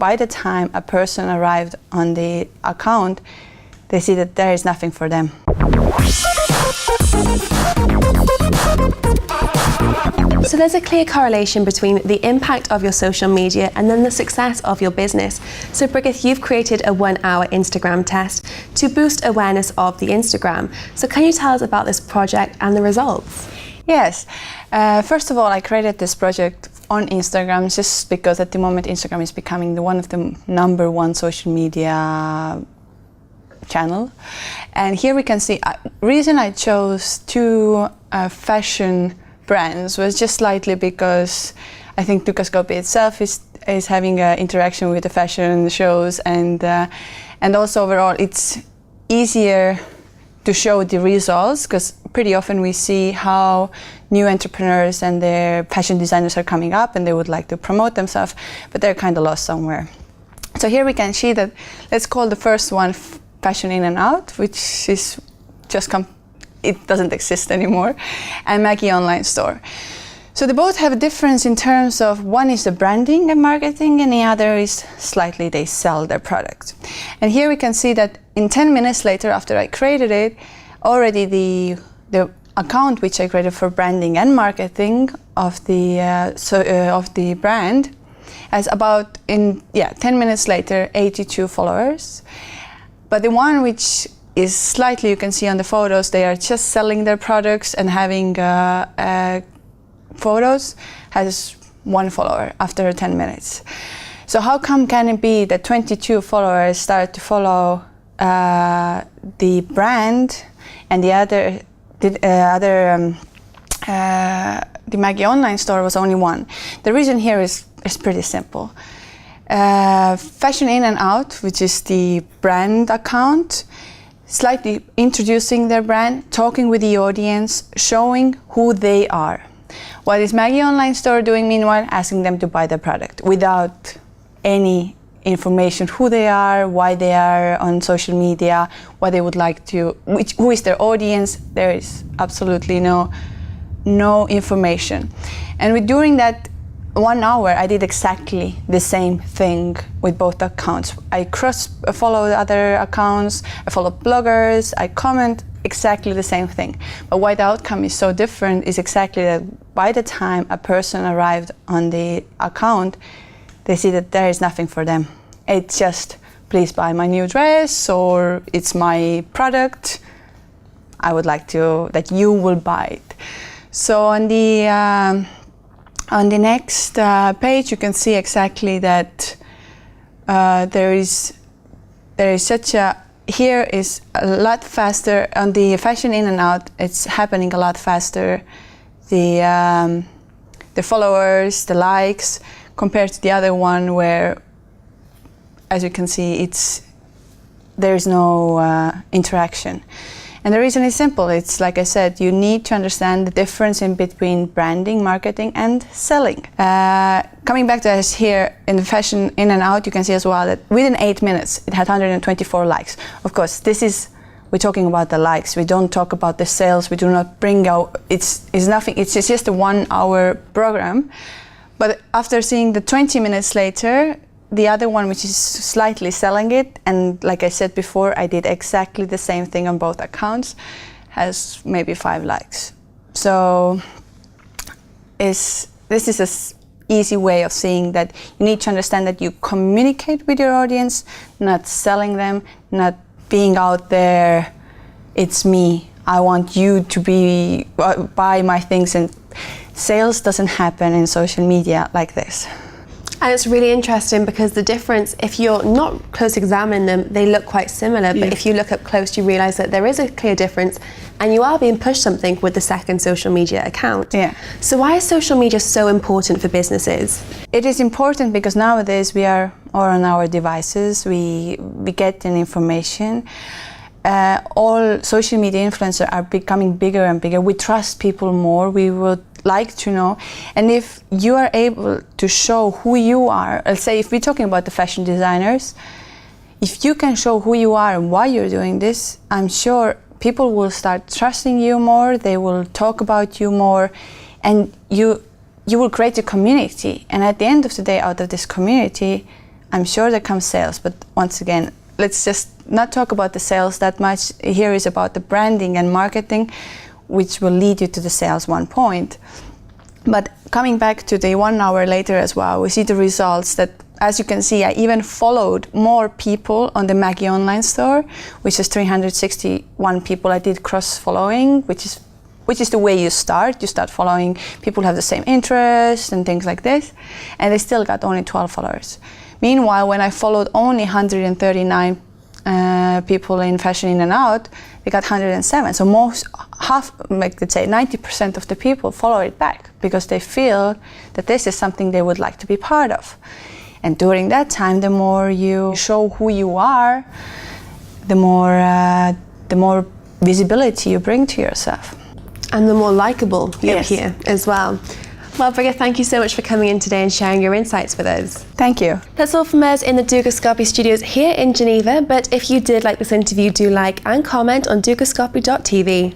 by the time a person arrived on the account, they see that there is nothing for them. So there's a clear correlation between the impact of your social media and then the success of your business. So Brigitte, you've created a 1-hour Instagram test to boost awareness of the Instagram. So can you tell us about this project and the results? Yes. First of all, I created this project on Instagram just because at the moment Instagram is becoming one of the #1 social media channel. And here we can see, reason I chose 2 fashion brands was just slightly because I think Dukascopy itself is having an interaction with the fashion shows, and also overall it's easier to show the results, because pretty often we see how new entrepreneurs and their fashion designers are coming up and they would like to promote themselves, but they're kind of lost somewhere. So here we can see that, let's call the first one Fashion In and Out, which is just it doesn't exist anymore, and Maggie Online Store. So they both have a difference in terms of, one is the branding and marketing, and the other is slightly they sell their product. And here we can see that in 10 minutes later after I created it, already the account which I created for branding and marketing of the brand has about, 10 minutes later, 82 followers. But the one which is slightly, you can see on the photos, they are just selling their products and having photos, has 1 follower after 10 minutes. So how come can it be that 22 followers start to follow the brand, and the Maggie Online Store was only 1? The reason here is pretty simple. Fashion In and Out, which is the brand account, slightly introducing their brand, talking with the audience, showing who they are. What is Maggie Online Store doing meanwhile? Asking them to buy the product without any information, who they are, why they are on social media, what they would like to, who is their audience. There is absolutely no information. And during that 1 hour, I did exactly the same thing with both accounts. I cross-follow other accounts, I follow bloggers, I comment exactly the same thing. But why the outcome is so different is exactly that by the time a person arrived on the account, they see that there is nothing for them. It's just, please buy my new dress, or it's my product, I would like that you will buy it. So on the next page, you can see exactly that there is such a, here is a lot faster on the Fashion In and Out. It's happening a lot faster. The followers, the likes, compared to the other one where, as you can see, there is no interaction. And the reason is simple. It's like I said, you need to understand the difference in between branding, marketing, and selling. Coming back to us here in the Fashion In and Out, you can see as well that within 8 minutes, it had 124 likes. Of course, we're talking about the likes. We don't talk about the sales. We do not bring out, it's nothing. It's just a 1 hour program. But after seeing the 20 minutes later, the other one, which is slightly selling it, and like I said before, I did exactly the same thing on both accounts, has maybe 5 likes. So this is an easy way of seeing that you need to understand that you communicate with your audience, not selling them, not being out there, it's me, I want you to buy my things, and sales doesn't happen in social media like this. And it's really interesting because the difference, if you're not close examining them, they look quite similar. But if you look up close, you realize that there is a clear difference, and you are being pushed something with the second social media account. Yeah. So why is social media so important for businesses? It is important because nowadays we are all on our devices. We get an information. All social media influencers are becoming bigger and bigger. We trust people more. We would like to know, and if you are able to show who you are, let's say if we're talking about the fashion designers, if you can show who you are and why you're doing this, I'm sure people will start trusting you more, they will talk about you more, and you will create a community, and at the end of the day, out of this community, I'm sure there comes sales, but once again, let's just not talk about the sales that much. Here is about the branding and marketing, which will lead you to the sales one point. But coming back to the 1 hour later as well, we see the results that, as you can see, I even followed more people on the Maggie online store, which is 361 people. I did cross-following, which is the way you start. You start following people who have the same interests and things like this, and they still got only 12 followers. Meanwhile, when I followed only 139 people in Fashion In and Out, they got 107. So let's say 90% of the people follow it back because they feel that this is something they would like to be part of. And during that time, the more you show who you are, the more visibility you bring to yourself. And the more likable you Yes. appear as well. Well, Brigitte, thank you so much for coming in today and sharing your insights with us. Thank you. That's all from us in the Dukascopy studios here in Geneva, but if you did like this interview, do like and comment on dukascopy.tv.